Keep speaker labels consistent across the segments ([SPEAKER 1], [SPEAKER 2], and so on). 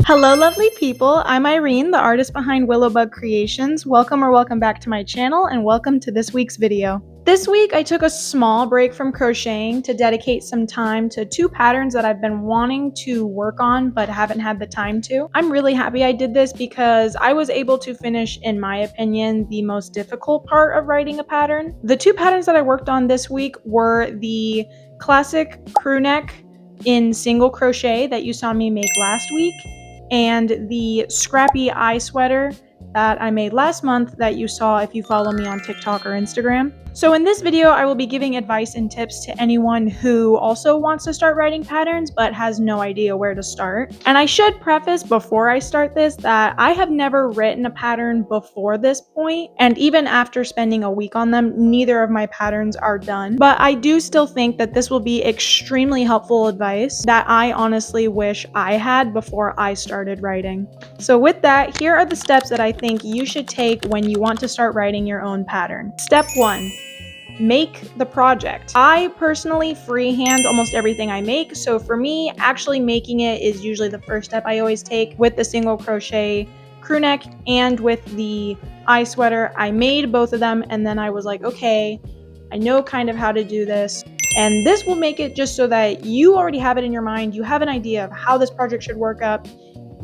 [SPEAKER 1] Hello lovely people, I'm Irene, the artist behind Willowbug Creations. Welcome back to my channel and welcome to this week's video. This week I took a small break from crocheting to dedicate some time to two patterns that I've been wanting to work on but haven't had the time to. I'm really happy I did this because I was able to finish, in my opinion, the most difficult part of writing a pattern. The two patterns that I worked on this week were the classic crew neck in single crochet that you saw me make last week, and the scrappy eye sweater that I made last month that you saw if you follow me on TikTok or Instagram. So in this video, I will be giving advice and tips to anyone who also wants to start writing patterns but has no idea where to start. And I should preface before I start this that I have never written a pattern before this point, and even after spending a week on them, neither of my patterns are done. But I do still think that this will be extremely helpful advice that I honestly wish I had before I started writing. So with that, here are the steps that I think you should take when you want to start writing your own pattern. Step 1. Make the project. I personally freehand almost everything I make, so for me, actually making it is usually the first step I always take. With the single crochet crew neck and with the eye sweater, I made both of them and then I was like, okay, I know kind of how to do this. And this will make it just so that you already have it in your mind, you have an idea of how this project should work up.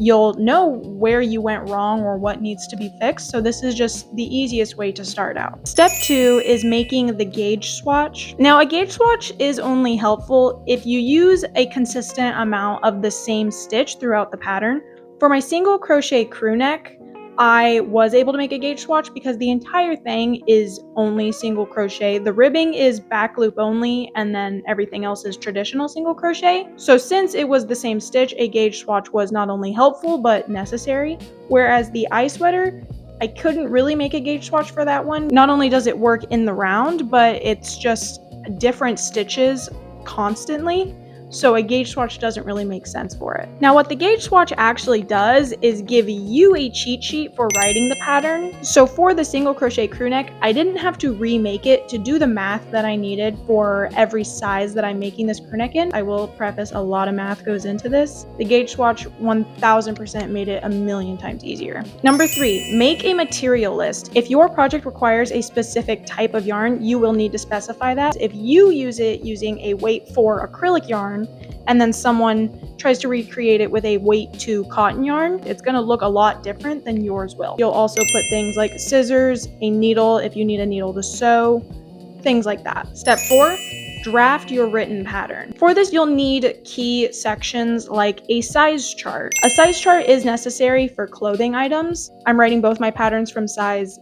[SPEAKER 1] You'll know where you went wrong or what needs to be fixed, so this is just the easiest way to start out. Step 2 is making the gauge swatch. Now, a gauge swatch is only helpful if you use a consistent amount of the same stitch throughout the pattern. For my single crochet crew neck, I was able to make a gauge swatch because the entire thing is only single crochet. The ribbing is back loop only, and then everything else is traditional single crochet. So since it was the same stitch, a gauge swatch was not only helpful but necessary. Whereas the eye sweater, I couldn't really make a gauge swatch for that one. Not only does it work in the round, but it's just different stitches constantly. So a gauge swatch doesn't really make sense for it. Now, what the gauge swatch actually does is give you a cheat sheet for writing the pattern. So for the single crochet crew neck, I didn't have to remake it to do the math that I needed for every size that I'm making this crew neck in. I will preface, a lot of math goes into this. The gauge swatch 1000% made it a million times easier. Number 3, make a material list. If your project requires a specific type of yarn, you will need to specify that. If you use it using a weight 4 acrylic yarn, and then someone tries to recreate it with a weight 2 cotton yarn, it's going to look a lot different than yours will. You'll also put things like scissors, a needle if you need a needle to sew, things like that. Step 4, draft your written pattern. For this, you'll need key sections like a size chart. A size chart is necessary for clothing items. I'm writing both my patterns from size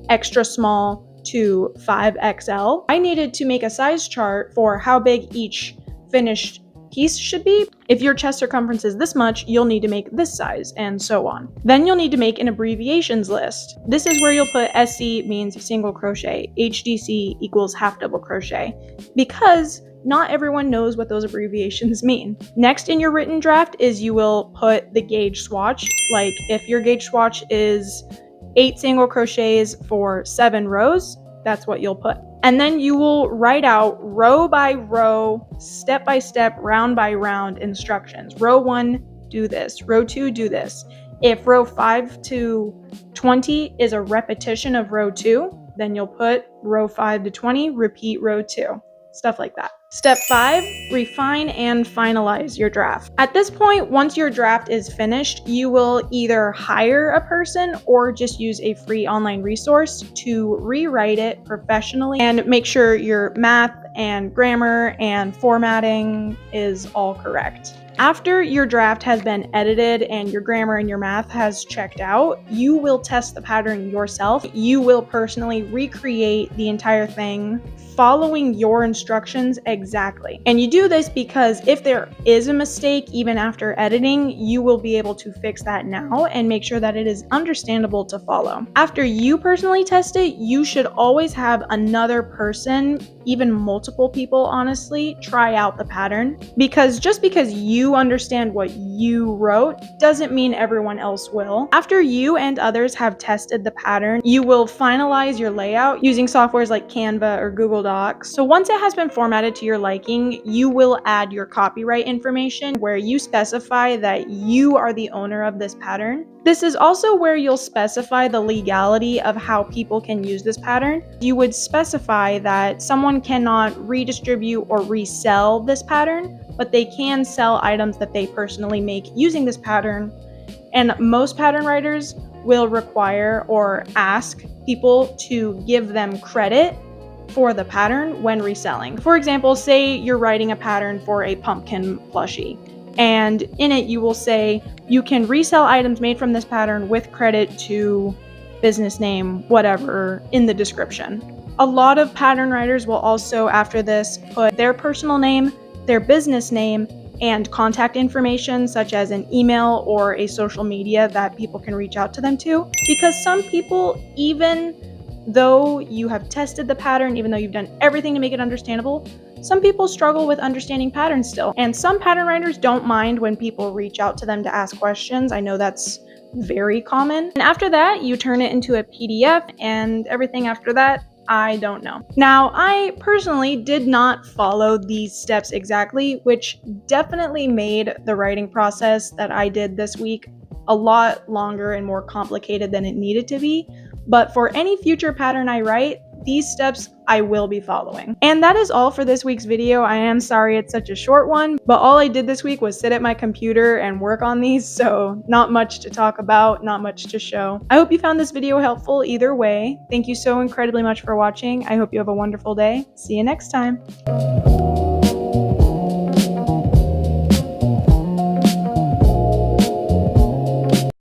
[SPEAKER 1] extra small to 5XL. I needed to make a size chart for how big each finished piece should be. If your chest circumference is this much, you'll need to make this size, and so on. Then you'll need to make an abbreviations list. This is where you'll put SC means single crochet, HDC equals half double crochet, because not everyone knows what those abbreviations mean. Next in your written draft is you will put the gauge swatch. Like if your gauge swatch is 8 single crochets for 7 rows, that's what you'll put. And then you will write out row by row, step by step, round by round instructions. Row 1, do this. Row 2, do this. If row 5 to 20 is a repetition of row 2, then you'll put row 5 to 20, repeat row 2. Stuff like that. Step 5, refine and finalize your draft. At this point, once your draft is finished, you will either hire a person or just use a free online resource to rewrite it professionally and make sure your math and grammar and formatting is all correct. After your draft has been edited and your grammar and your math has checked out, you will test the pattern yourself. You will personally recreate the entire thing following your instructions exactly. And you do this because if there is a mistake, even after editing, you will be able to fix that now and make sure that it is understandable to follow. After you personally test it, you should always have another person even multiple people, honestly, try out the pattern. Because just because you understand what you wrote doesn't mean everyone else will. After you and others have tested the pattern, you will finalize your layout using softwares like Canva or Google Docs. So once it has been formatted to your liking, you will add your copyright information where you specify that you are the owner of this pattern. This is also where you'll specify the legality of how people can use this pattern. You would specify that someone cannot redistribute or resell this pattern, but they can sell items that they personally make using this pattern. And most pattern writers will require or ask people to give them credit for the pattern when reselling. For example, say you're writing a pattern for a pumpkin plushie, and in it you will say you can resell items made from this pattern with credit to business name, whatever, in the description. A lot of pattern writers will also, after this, put their personal name, their business name, and contact information such as an email or a social media that people can reach out to them to. Because some people, even though you have tested the pattern, even though you've done everything to make it understandable, some people struggle with understanding patterns still. And some pattern writers don't mind when people reach out to them to ask questions. I know that's very common. And after that, you turn it into a PDF, and everything after that, I don't know. Now, I personally did not follow these steps exactly, which definitely made the writing process that I did this week a lot longer and more complicated than it needed to be. But for any future pattern I write, these steps I will be following. And that is all for this week's video. I am sorry it's such a short one, but all I did this week was sit at my computer and work on these, so not much to talk about, not much to show. I hope you found this video helpful either way. Thank you so incredibly much for watching. I hope you have a wonderful day. See you next time.